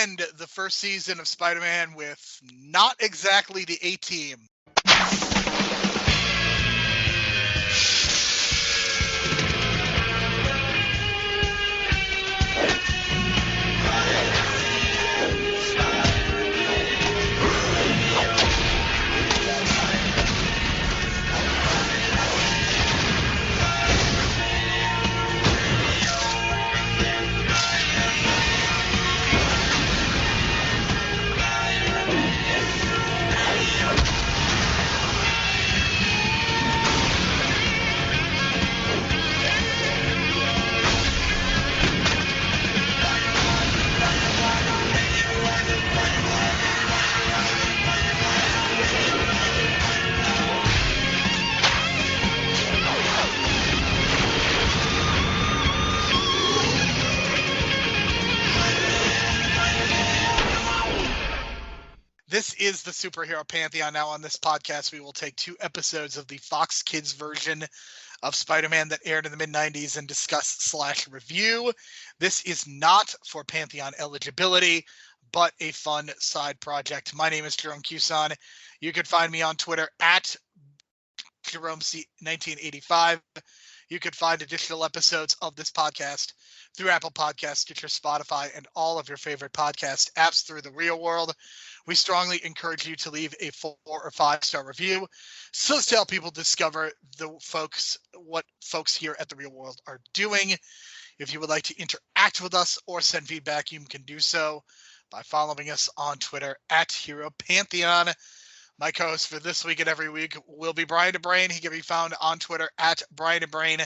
end the first season of Spider-Man with not exactly the A-Team. This is the Superhero Pantheon. Now on this podcast, we will take 2 episodes of the Fox Kids version of Spider-Man that aired in the mid-90s and discuss/review. This is not for Pantheon eligibility, but a fun side project. My name is Jerome Cuson. You can find me on Twitter at JeromeC1985. You can find additional episodes of this podcast through Apple Podcasts, Stitcher, Spotify, and all of your favorite podcast apps through the real world. We strongly encourage you to leave a 4 or 5-star review so to help people discover what folks here at the real world are doing. If you would like to interact with us or send feedback, you can do so by following us on Twitter at Hero Pantheon. My co-host for this week and every week will be Brian and Brian. He can be found on Twitter at Brian and Brian.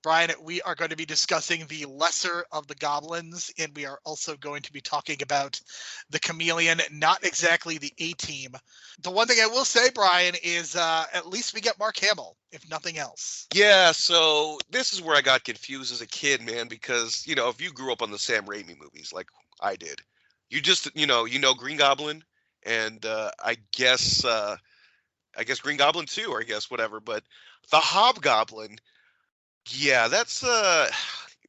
Brian, we are going to be discussing the lesser of the goblins, and we are also going to be talking about the Chameleon, not exactly the A-Team. The one thing I will say, Brian, is at least we get Mark Hamill, if nothing else. Yeah, so this is where I got confused as a kid, man, because, if you grew up on the Sam Raimi movies like I did, you just, you know Green Goblin, and I guess Green Goblin too, or I guess whatever, but the Hobgoblin, yeah, that's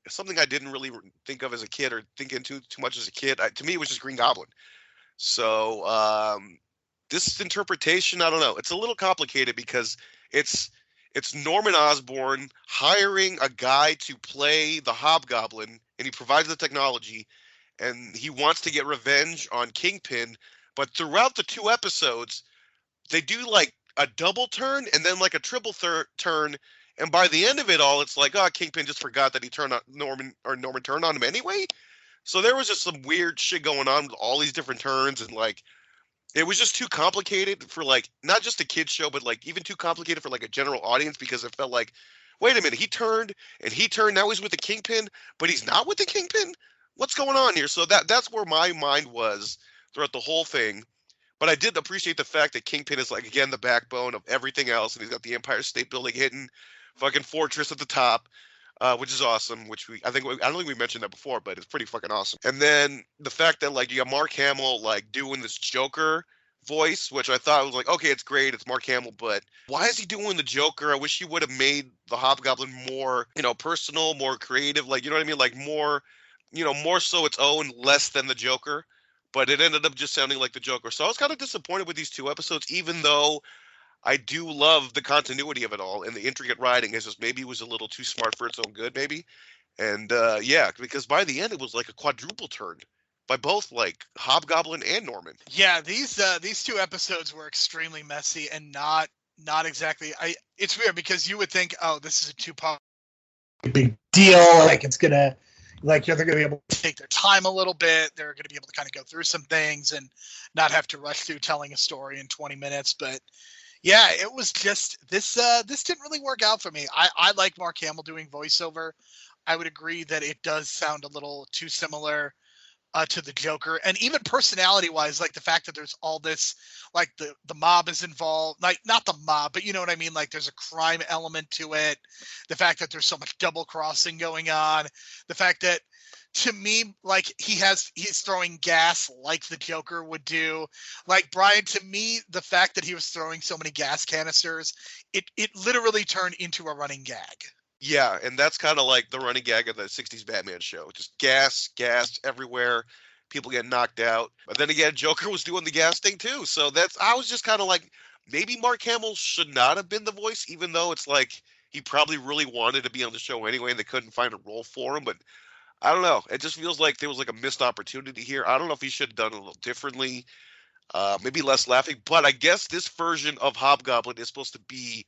something I didn't really think of as a kid or think into too much as a kid. To me, it was just Green Goblin. So this interpretation, I don't know. It's a little complicated because it's Norman Osborn hiring a guy to play the Hobgoblin, and he provides the technology, and he wants to get revenge on Kingpin. But throughout the 2 episodes, they do like a double turn and then like a triple turn. And by the end of it all, it's like, Kingpin just forgot that he turned on Norman turned on him anyway. So there was just some weird shit going on with all these different turns, and like it was just too complicated for like not just a kid's show, but like even too complicated for like a general audience, because it felt like, wait a minute, he turned, now he's with the Kingpin, but he's not with the Kingpin? What's going on here? So that's where my mind was throughout the whole thing. But I did appreciate the fact that Kingpin is like, again, the backbone of everything else, and he's got the Empire State Building hidden, fucking fortress at the top, which is awesome. I don't think we mentioned that before, but it's pretty fucking awesome. And then the fact that like you got Mark Hamill like doing this Joker voice, which I thought was like, okay, it's great, it's Mark Hamill, but why is he doing the Joker? I wish he would have made the Hobgoblin more, personal, more creative, like, you know what I mean, like more, more so its own, less than the Joker. But it ended up just sounding like the Joker. So I was kind of disappointed with these 2 episodes, even though I do love the continuity of it all, and the intricate writing is just maybe it was a little too smart for its own good, maybe. And yeah, because by the end it was like a quadruple turn by both like Hobgoblin and Norman. Yeah, these 2 episodes were extremely messy and not exactly. It's weird because you would think, oh, this is a 2-part big deal, like it's gonna. Like, they're going to be able to take their time a little bit. They're going to be able to kind of go through some things and not have to rush through telling a story in 20 minutes. But, yeah, it was just this didn't really work out for me. I like Mark Hamill doing voiceover. I would agree that it does sound a little too similar to the Joker. And even personality-wise, like the fact that there's all this, like the mob is involved. Like, not the mob, but you know what I mean? Like, there's a crime element to it. The fact that there's so much double-crossing going on. The fact that, to me, like, he's throwing gas like the Joker would do. Like, Brian, to me, the fact that he was throwing so many gas canisters, it literally turned into a running gag. Yeah, and that's kind of like the running gag of the 60s Batman show. Just gas everywhere. people get knocked out. But then again, Joker was doing the gas thing too. So I was just kind of like, maybe Mark Hamill should not have been the voice, even though it's like he probably really wanted to be on the show anyway, and they couldn't find a role for him. But I don't know. It just feels like there was like a missed opportunity here. I don't know if he should have done it a little differently, maybe less laughing. But I guess this version of Hobgoblin is supposed to be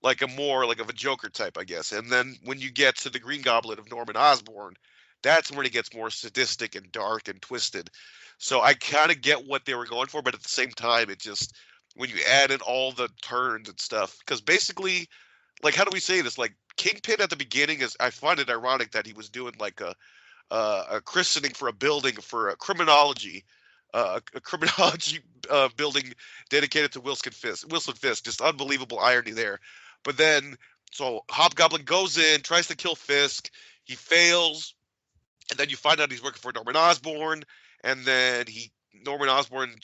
like a more like of a Joker type, I guess. And then when you get to the Green Goblin of Norman Osborn, that's when it gets more sadistic and dark and twisted. So I kind of get what they were going for, but at the same time, it just when you added all the turns and stuff, because basically, like, how do we say this? Like Kingpin at the beginning is, I find it ironic that he was doing like a christening for a building for a criminology. A criminology building dedicated to Wilson Fisk. Wilson Fisk, just unbelievable irony there. But then, so Hobgoblin goes in, tries to kill Fisk. He fails, and then you find out he's working for Norman Osborn. And then Norman Osborn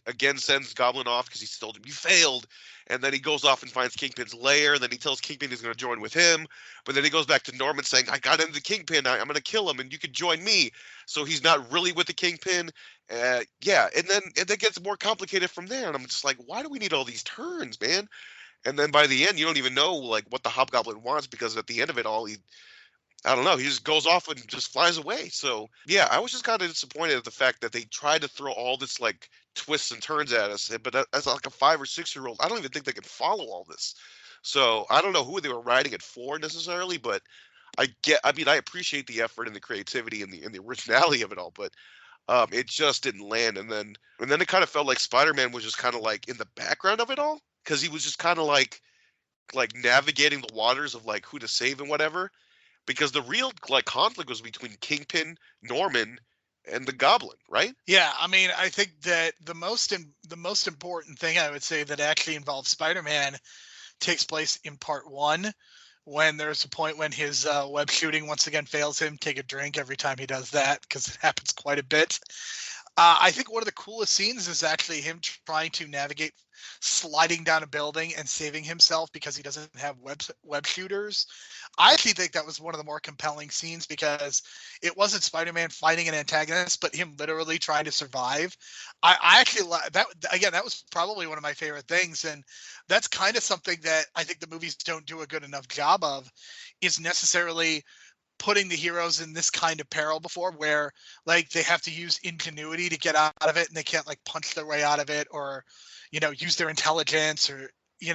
again sends Goblin off because he told him you failed. And then he goes off and finds Kingpin's lair. And then he tells Kingpin he's going to join with him. But then he goes back to Norman saying, I got into the Kingpin. I'm going to kill him and you could join me. So he's not really with the Kingpin. Yeah. And then it gets more complicated from there. And I'm just like, why do we need all these turns, man? And then by the end, you don't even know like what the Hobgoblin wants, because at the end of it all, I don't know, he just goes off and just flies away. So yeah, I was just kind of disappointed at the fact that they tried to throw all this like twists and turns at us. But as like a 5 or 6 year old, I don't even think they can follow all this. So I don't know who they were writing it for necessarily, but I appreciate the effort and the creativity and the originality of it all, but it just didn't land. And then it kind of felt like Spider-Man was just kind of like in the background of it all, because he was just kind of like navigating the waters of like who to save and whatever. Because the real like conflict was between Kingpin, Norman, and the Goblin, right? Yeah, I mean, I think that the most important thing I would say that actually involves Spider-Man takes place in part 1, when there's a point when his web shooting once again fails him. Take a drink every time he does that, because it happens quite a bit. I think one of the coolest scenes is actually him trying to navigate sliding down a building and saving himself because he doesn't have web shooters. I actually think that was one of the more compelling scenes, because it wasn't Spider-Man fighting an antagonist, but him literally trying to survive. I actually that, again, that was probably one of my favorite things, and that's kind of something that I think the movies don't do a good enough job of, is necessarily putting the heroes in this kind of peril before, where like they have to use ingenuity to get out of it, and they can't like punch their way out of it, or use their intelligence, or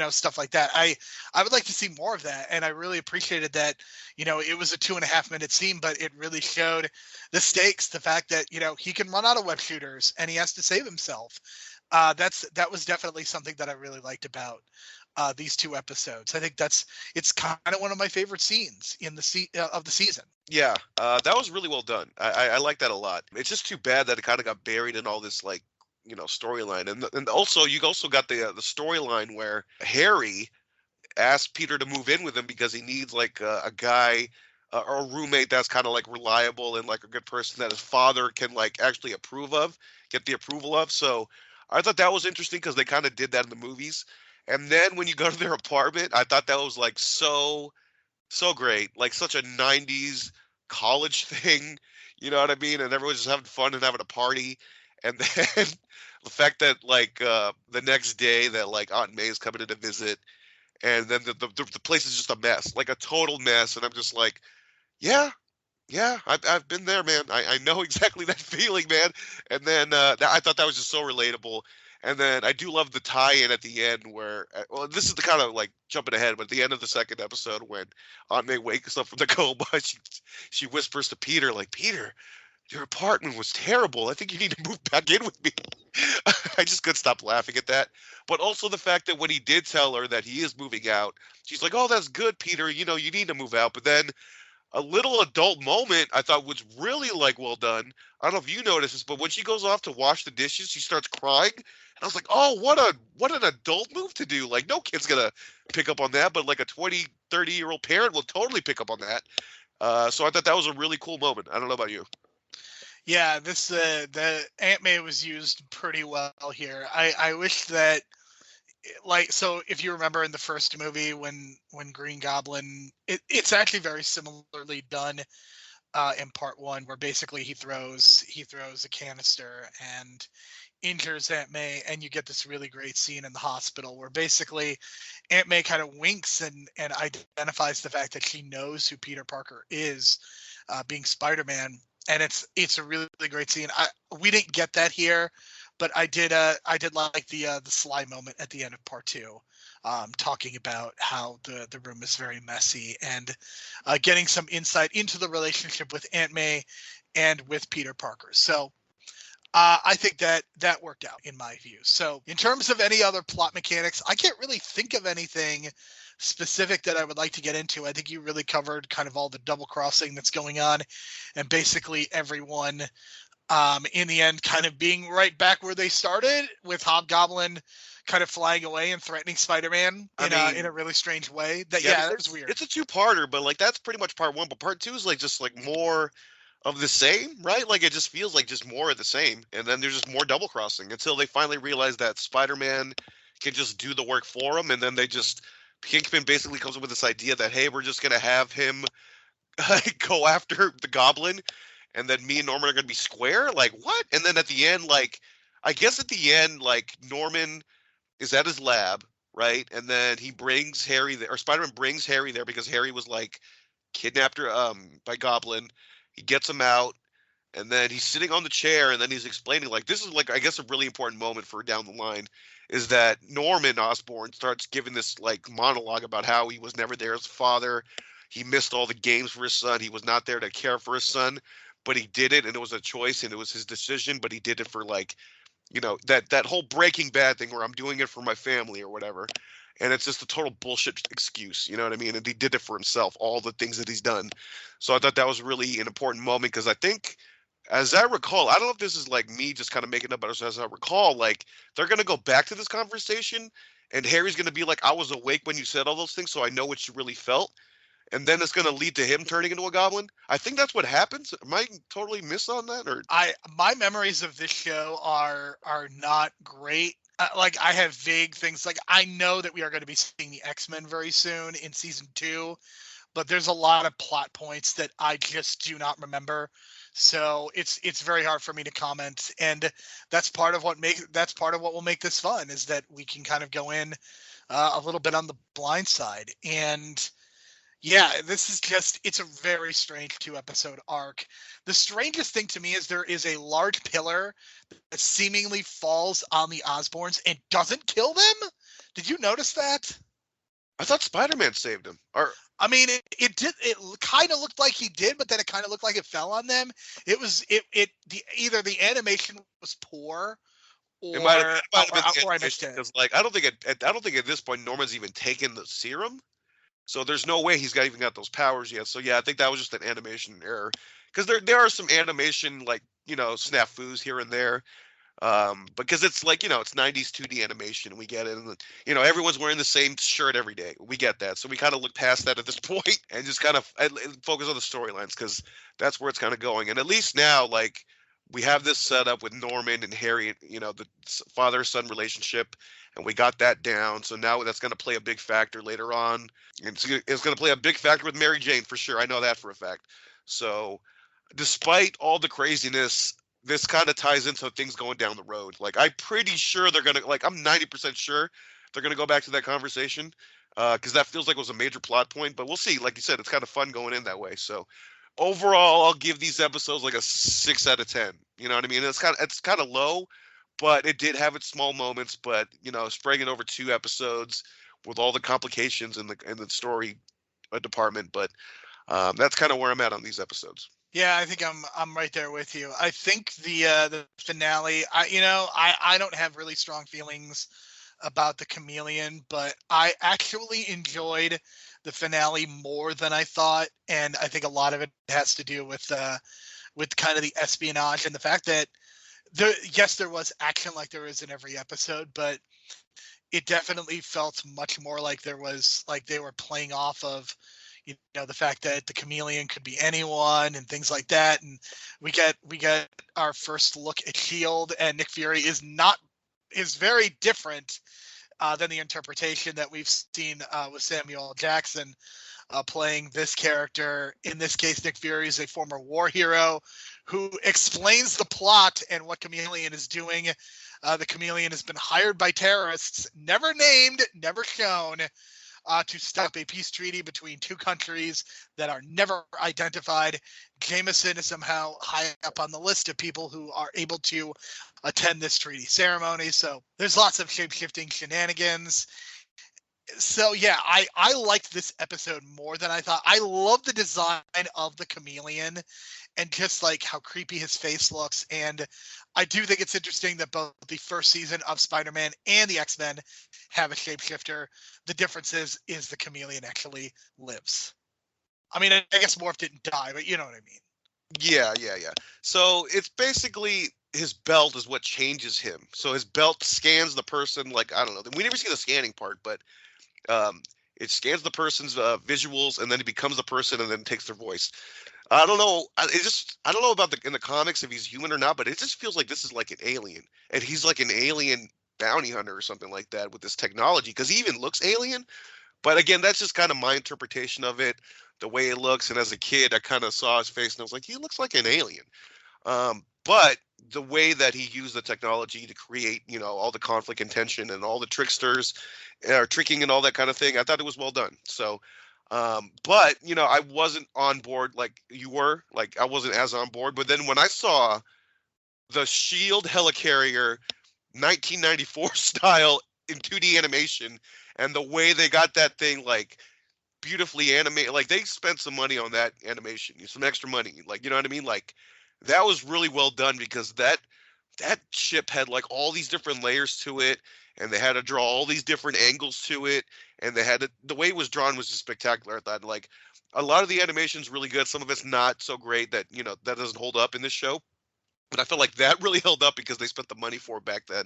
stuff like that. I would like to see more of that, and I really appreciated that. It was a 2.5-minute scene, but it really showed the stakes, the fact that he can run out of web shooters and he has to save himself. That was definitely something that I really liked about these 2 episodes. I think it's kind of one of my favorite scenes in of the season. Yeah, that was really well done. I like that a lot. It's just too bad that it kind of got buried in all this like storyline, and also you also got the storyline where Harry asked Peter to move in with him because he needs like a guy or a roommate that's kind of like reliable and like a good person that his father can like actually get the approval of. So I thought that was interesting because they kind of did that in the movies. And then when you go to their apartment, I thought that was like so great, like such a 90s college thing, you know what I mean? And everyone's just having fun and having a party. And then the fact that like the next day that like Aunt May is coming in to visit, and then the place is just a mess, like a total mess. And I'm just like, yeah, I've been there, man. I know exactly that feeling, man. And then I thought that was just so relatable. And then I do love the tie-in at the end where, well, this is the kind of like jumping ahead, but at the end of the second episode when Aunt May wakes up from the coma, she whispers to Peter, like, Peter, your apartment was terrible. I think you need to move back in with me. I just couldn't stop laughing at that. But also the fact that when he did tell her that he is moving out, she's like, oh, that's good, Peter. You need to move out. But then a little adult moment I thought was really like well done. I don't know if you noticed this, but when she goes off to wash the dishes, she starts crying. And I was like, oh, what an adult move to do. Like, no kid's going to pick up on that, but like a 20, 30-year-old parent will totally pick up on that. So I thought that was a really cool moment. I don't know about you. Yeah, the Aunt May was used pretty well here. I wish that, like, so if you remember in the first movie when Green Goblin, it's actually very similarly done. in part 1, where basically he throws a canister and injures Aunt May, and you get this really great scene in the hospital where basically Aunt May kind of winks and identifies the fact that she knows who Peter Parker is, being Spider-Man, and it's a really, really great scene. We didn't get that here, but I did like the Sly moment at the end of part 2, talking about how the room is very messy, and getting some insight into the relationship with Aunt May and with Peter Parker. So I think that worked out in my view. So in terms of any other plot mechanics, I can't really think of anything specific that I would like to get into. I think you really covered kind of all the double crossing that's going on, and basically everyone in the end kind of being right back where they started, with Hobgoblin kind of flying away and threatening Spider-Man in a really strange way. That was weird. It's a two-parter, but like that's pretty much part 1. But part 2 is like just like more of the same, right? Like it just feels like just more of the same, and then there's just more double crossing until they finally realize that Spider-Man can just do the work for them, and then Kingpin basically comes up with this idea that, hey, we're just gonna have him go after the Goblin, and then me and Norman are gonna be square. Like what? And then at the end, like I guess at the end, like Norman is at his lab, right? And then he brings Harry there, or Spider-Man brings Harry there because Harry was like kidnapped by Goblin. He gets him out, and then he's sitting on the chair, and then he's explaining, like, this is, like, I guess a really important moment for down the line, is that Norman Osborn starts giving this, like, monologue about how he was never there as a father. He missed all the games for his son. He was not there to care for his son, but he did it, and it was a choice, and it was his decision, but he did it for, like, you know, that whole Breaking Bad thing where I'm doing it for my family or whatever. And it's just a total bullshit excuse, you know what I mean? And he did it for himself, all the things that he's done. So I thought that was really an important moment, because I think, as I recall, I don't know if this is like me just kind of making up, but as I recall, like they're going to go back to this conversation, and Harry's going to be like, I was awake when you said all those things, so I know what you really felt. And then it's going to lead to him turning into a goblin. I think that's what happens. Am I totally miss on that? Or my memories of this show are not great. Like I have vague things. Like I know that we are going to be seeing the X-Men very soon in season 2, but there's a lot of plot points that I just do not remember. So it's very hard for me to comment, and that's part of what will make this fun, is that we can kind of go in a little bit on the blind side. And yeah, it's a very strange 2-episode arc. The strangest thing to me is there is a large pillar that seemingly falls on the Osborns and doesn't kill them. Did you notice that? I thought Spider-Man saved him. Or I mean, it did. It kind of looked like he did, but then it kind of looked like it fell on them. Either the animation was poor, or it might have been or I missed it. Because like I don't think at this point Norman's even taken the serum. So there's no way he's even got those powers yet. So yeah, I think that was just an animation error, because there are some animation, like, you know, snafus here and there, because it's like, you know, it's 90s 2D animation. We get it, and you know, everyone's wearing the same shirt every day. We get that, so we kind of look past that at this point and just kind of focus on the storylines, because that's where it's kind of going. And at least now, like, we have this set up with Norman and Harry, you know, the father-son relationship, and we got that down. So now that's going to play a big factor later on. And it's going to play a big factor with Mary Jane for sure. I know that for a fact. So despite all the craziness, this kind of ties into things going down the road. Like, I'm pretty sure they're going to, like, I'm 90% sure they're going to go back to that conversation, because that feels like it was a major plot point. But we'll see. Like you said, it's kind of fun going in that way. So overall, I'll give these episodes like a 6 out of 10. You know what I mean? It's kind of low, but it did have its small moments. But, you know, spreading it over 2 episodes with all the complications in the story department. But that's kind of where I'm at on these episodes. Yeah, I think I'm right there with you. I think the finale, I don't have really strong feelings about the Chameleon, but I actually enjoyed the finale more than I thought, and I think a lot of it has to do with kind of the espionage and the fact that there was action like there is in every episode, but it definitely felt much more like they were playing off of, you know, the fact that the Chameleon could be anyone and things like that. And we get our first look at Shield, and Nick Fury is very different than the interpretation that we've seen with Samuel Jackson playing this character. In this case, Nick Fury is a former war hero who explains the plot and what Chameleon is doing. The Chameleon has been hired by terrorists, never named, never shown, to stop a peace treaty between two countries that are never identified. Jameson is somehow high up on the list of people who are able to attend this treaty ceremony. So there's lots of shape-shifting shenanigans. So yeah, I liked this episode more than I thought. I love the design of the Chameleon and just like how creepy his face looks. And I do think it's interesting that both the first season of Spider-Man and the X-Men have a shapeshifter. The difference is the Chameleon actually lives. I mean, I guess Morph didn't die, but you know what I mean. Yeah. So it's basically his belt is what changes him. So his belt scans the person, like, I don't know. We never see the scanning part, but it scans the person's visuals, and then he becomes the person, and then takes their voice. I don't know. I don't know about in the comics if he's human or not, but it just feels like this is like an alien, and he's like an alien bounty hunter or something like that with this technology, because he even looks alien. But again, that's just kind of my interpretation of it, the way it looks. And as a kid, I kind of saw his face and I was like, he looks like an alien. But the way that he used the technology to create, all the conflict and tension and all the tricksters tricking and all that kind of thing, I thought it was well done. So, but, I wasn't on board like you were. Like, I wasn't as on board. But then when I saw the Shield helicarrier 1994 style in 2D animation and the way they got that thing, like, beautifully animated, like, they spent some money on that animation, some extra money. Like, you know what I mean? Like, that was really well done, because that ship had like all these different layers to it, and they had to draw all these different angles to it, and they had the way it was drawn was just spectacular. I thought, like, a lot of the animation's really good. Some of it's not so great that that doesn't hold up in this show, but I felt like that really held up because they spent the money for it back then.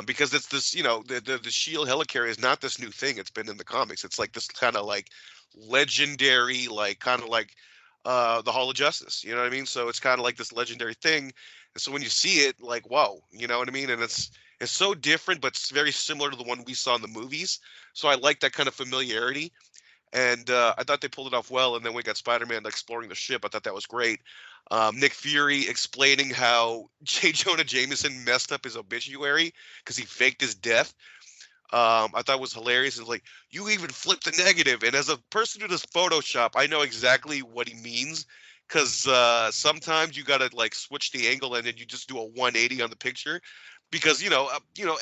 Because it's this, the Shield helicarrier is not this new thing. It's been in the comics. It's like this kind of like legendary, like kind of like the Hall of Justice, you know what I mean? So it's kind of like this legendary thing. And so when you see it, like, whoa, you know what I mean? And it's so different, but it's very similar to the one we saw in the movies. So I like that kind of familiarity. And I thought they pulled it off well. And then we got Spider-Man exploring the ship. I thought that was great. Nick Fury explaining how J. Jonah Jameson messed up his obituary because he faked his death. I thought was hilarious. It's like, you even flipped the negative. And as a person who does Photoshop, I know exactly what he means, because sometimes you got to like switch the angle and then you just do a 180 on the picture, because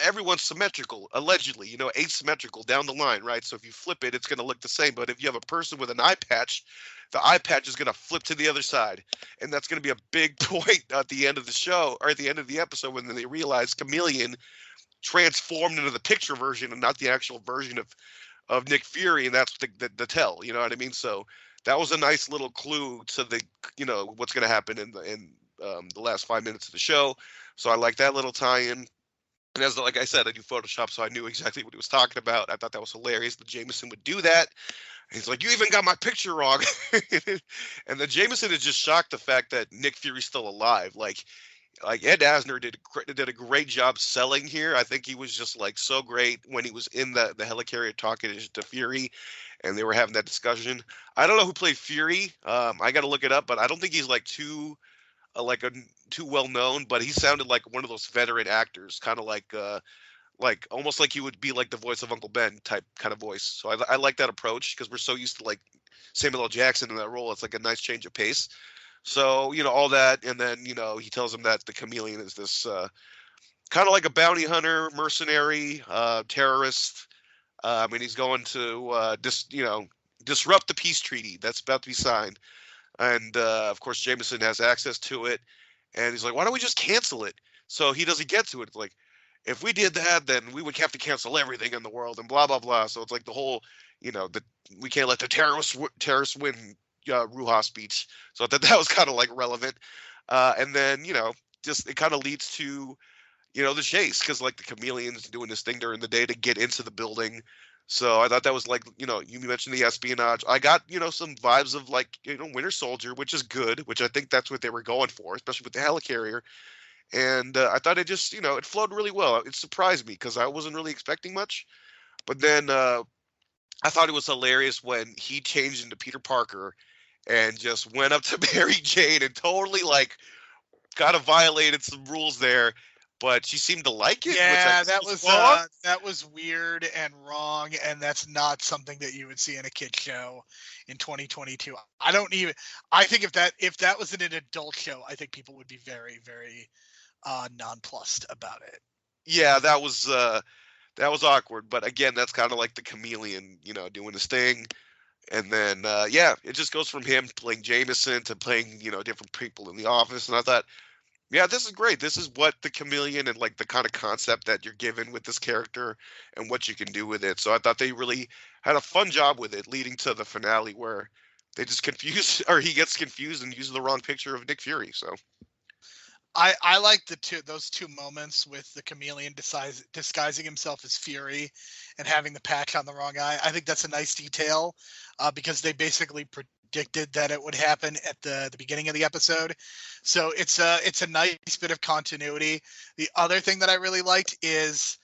everyone's symmetrical, allegedly, asymmetrical down the line, right? So if you flip it, it's going to look the same. But if you have a person with an eye patch, the eye patch is going to flip to the other side, and that's going to be a big point at the end of the show, or at the end of the episode, when they realize Chameleon transformed into the picture version and not the actual version of Nick Fury, and that's the tell, you know what I mean? So that was a nice little clue to the what's going to happen in the last 5 minutes of the show. So I like that little tie-in. And as like I said, I do Photoshop, so I knew exactly what he was talking about. I thought that was hilarious that Jameson would do that. And he's like, you even got my picture wrong. And then Jameson is just shocked the fact that Nick Fury's still alive. Like Ed Asner did a great job selling here. I think he was just like so great when he was in the helicarrier talking to Fury, and they were having that discussion. I don't know who played Fury. I got to look it up, but I don't think he's like too well known. But he sounded like one of those veteran actors, kind of like almost like he would be like the voice of Uncle Ben type kind of voice. So I like that approach, because we're so used to like Samuel L. Jackson in that role. It's like a nice change of pace. So, all that, and then, he tells him that the Chameleon is this kind of like a bounty hunter, mercenary, terrorist. And he's going to disrupt the peace treaty that's about to be signed. And, of course, Jameson has access to it. And he's like, why don't we just cancel it? So he doesn't get to it. It's like, if we did that, then we would have to cancel everything in the world and blah, blah, blah. So it's like the whole, we can't let the terrorists win Ruha speech. So I thought that was kind of like relevant. And then, just it kind of leads to, the chase, because like the Chameleon's doing this thing during the day to get into the building. So I thought that was like, you mentioned the espionage. I got, some vibes of like, Winter Soldier, which is good, which I think that's what they were going for, especially with the helicarrier. And I thought it just, it flowed really well. It surprised me because I wasn't really expecting much. But then I thought it was hilarious when he changed into Peter Parker and just went up to Mary Jane and totally like kind of violated some rules there, but she seemed to like it, which I Yeah, guess was wrong. that was weird and wrong, and that's not something that you would see in a kid show in 2022. I think if that was in an adult show, I think people would be very, very nonplussed about it. Yeah, that was awkward, but again, that's kind of like the Chameleon, doing his thing. And then yeah, it just goes from him playing Jameson to playing, different people in the office. And I thought, yeah, this is great. This is what the Chameleon and like the kind of concept that you're given with this character and what you can do with it. So I thought they really had a fun job with it, leading to the finale where they just confuse or he gets confused and uses the wrong picture of Nick Fury. So I like those two moments with the Chameleon disguising himself as Fury and having the patch on the wrong eye. I think that's a nice detail because they basically predicted that it would happen at the beginning of the episode. So it's a nice bit of continuity. The other thing that I really liked is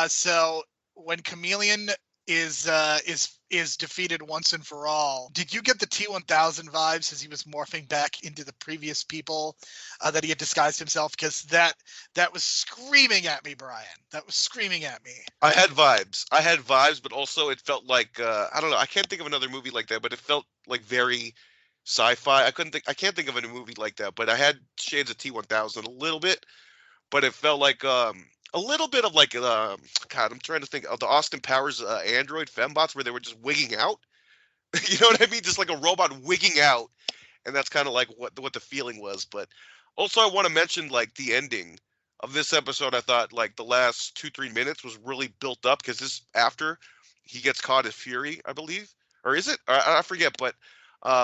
so when Chameleon is defeated once and for all. Did you get the T-1000 vibes as he was morphing back into the previous people that he had disguised himself? Because that was screaming at me, Brian. That was screaming at me. I had vibes, but also it felt like I don't know. I can't think of another movie like that, but it felt like very sci-fi. I can't think of a movie like that, but I had shades of T-1000 a little bit, but it felt like a little bit of like God, I'm trying to think of the Austin Powers Android fembots where they were just wigging out. You know what I mean? Just like a robot wigging out, and that's kind of like what the feeling was. But also, I want to mention like the ending of this episode. I thought like the last 2-3 minutes was really built up because this after he gets caught as Fury, I believe, or is it? I forget. But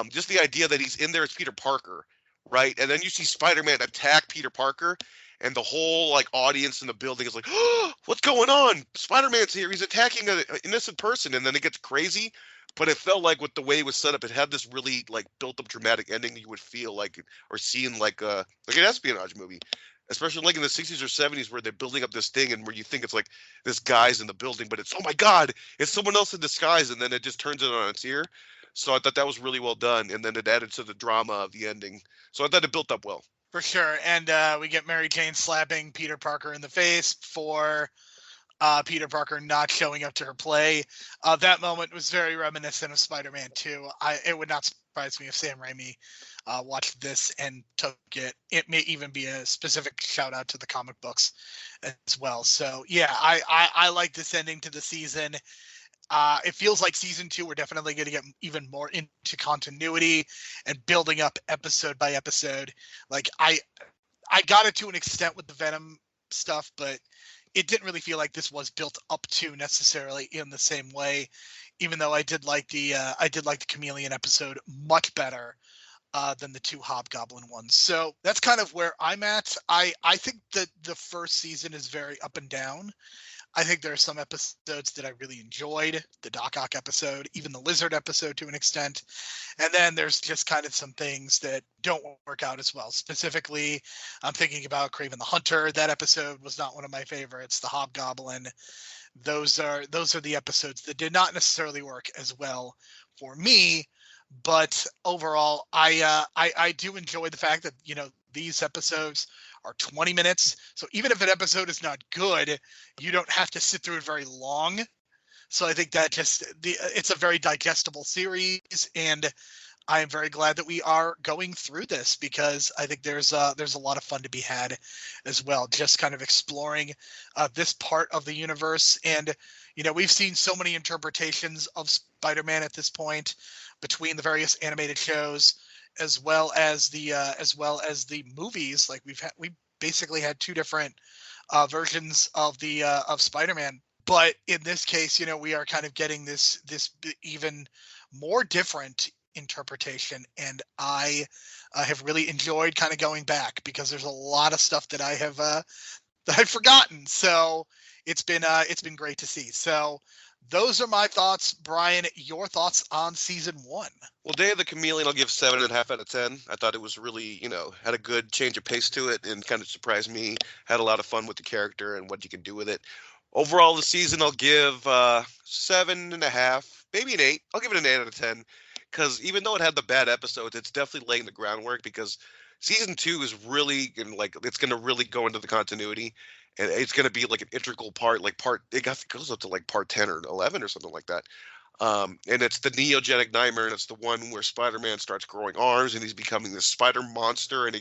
just the idea that he's in there as Peter Parker, right? And then you see Spider-Man attack Peter Parker, and the whole like audience in the building is like, "Oh, what's going on? Spider-Man's here. He's attacking an innocent person." And then it gets crazy. But it felt like with the way it was set up, it had this really like built-up dramatic ending you would feel like or see in like an espionage movie, especially like in the 60s or 70s where they're building up this thing and where you think it's like this guy's in the building, but it's, oh my God, it's someone else in disguise, and then it just turns it on its ear. So I thought that was really well done, and then it added to the drama of the ending. So I thought it built up well. For sure. And we get Mary Jane slapping Peter Parker in the face for Peter Parker not showing up to her play. That moment was very reminiscent of Spider-Man 2. It would not surprise me if Sam Raimi watched this and took it. It may even be a specific shout out to the comic books as well. So yeah, I like this ending to the season. It feels like season 2, we're definitely going to get even more into continuity and building up episode by episode. Like I got it to an extent with the Venom stuff, but it didn't really feel like this was built up to necessarily in the same way, even though I did like the Chameleon episode much better than the 2 Hobgoblin ones. So that's kind of where I'm at. I think that the first season is very up and down. I think there are some episodes that I really enjoyed, the Doc Ock episode, even the Lizard episode to an extent. And then there's just kind of some things that don't work out as well. Specifically, I'm thinking about Kraven the Hunter. That episode was not one of my favorites. The Hobgoblin. Those are the episodes that did not necessarily work as well for me. But overall, I do enjoy the fact that, these episodes are 20 minutes. So even if an episode is not good, you don't have to sit through it very long. So I think that it's a very digestible series, and I am very glad that we are going through this because I think there's a lot of fun to be had as well. Just kind of exploring this part of the universe, and we've seen so many interpretations of Spider-Man at this point between the various animated shows as well as the movies. Like we basically had 2 different versions of of Spider-Man, but in this case, we are kind of getting this even more different interpretation, and I have really enjoyed kind of going back because there's a lot of stuff that I have that I've forgotten. So it's been great to see. So Those are my thoughts. Brian, your thoughts on season 1? Well, Day of the Chameleon, I'll give 7.5 out of 10. I thought it was really, had a good change of pace to it and kind of surprised me. Had a lot of fun with the character and what you can do with it. Overall, the season, I'll give 7.5, maybe an 8. I'll give it an 8 out of 10 because even though it had the bad episodes, it's definitely laying the groundwork because season 2 is really it's going to really go into the continuity. And it's going to be like an integral part, it goes up to like part 10 or 11 or something like that. And it's the neogenic nightmare, and it's the one where Spider-Man starts growing arms and he's becoming this spider monster, and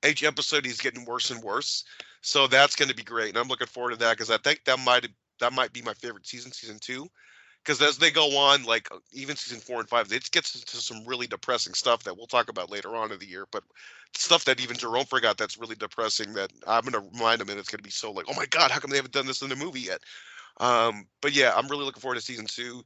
each episode he's getting worse and worse. So that's going to be great, and I'm looking forward to that because I think that might be my favorite season 2. Because as they go on, like even season 4 and 5, it gets into some really depressing stuff that we'll talk about later on in the year. But stuff that even Jerome forgot that's really depressing that I'm going to remind him, and it's going to be so like, oh my God, how come they haven't done this in the movie yet? But yeah, I'm really looking forward to season 2.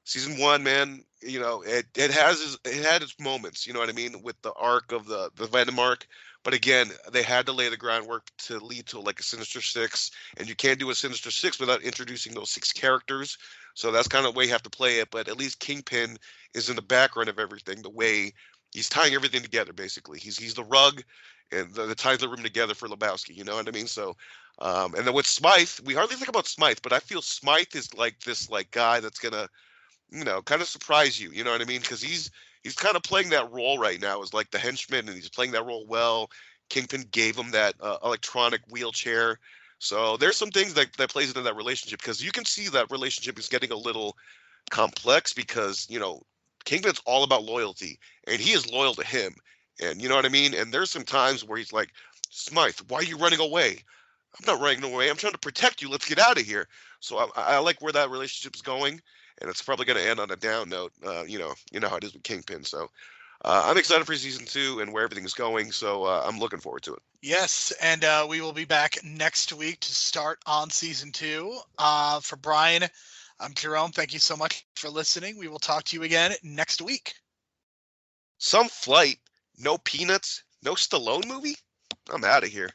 Season 1, man, it had its moments, you know what I mean, with the arc of the Venom arc. But again, they had to lay the groundwork to lead to like a Sinister Six, and you can't do a Sinister Six without introducing those 6 characters. So that's kind of the way you have to play it. But at least Kingpin is in the background of everything. The way he's tying everything together, basically, he's the rug and the ties the room together for Lebowski. You know what I mean? So. And then with Smythe, we hardly think about Smythe, but I feel Smythe is like this guy that's gonna kind of surprise you. You know what I mean? Because he's kind of playing that role right now as like the henchman, and he's playing that role well. Kingpin gave him that electronic wheelchair. So there's some things that plays into that relationship because you can see that relationship is getting a little complex because, Kingpin's all about loyalty and he is loyal to him. And you know what I mean? And there's some times where he's like, Smythe, why are you running away? I'm not running away. I'm trying to protect you. Let's get out of here. So I like where that relationship is going, and it's probably going to end on a down note. You know how it is with Kingpin. So I'm excited for season 2 and where everything is going. So I'm looking forward to it. Yes, and we will be back next week to start on season 2. For Brian, I'm Jerome. Thank you so much for listening. We will talk to you again next week. Some flight, no Peanuts, no Stallone movie? I'm out of here.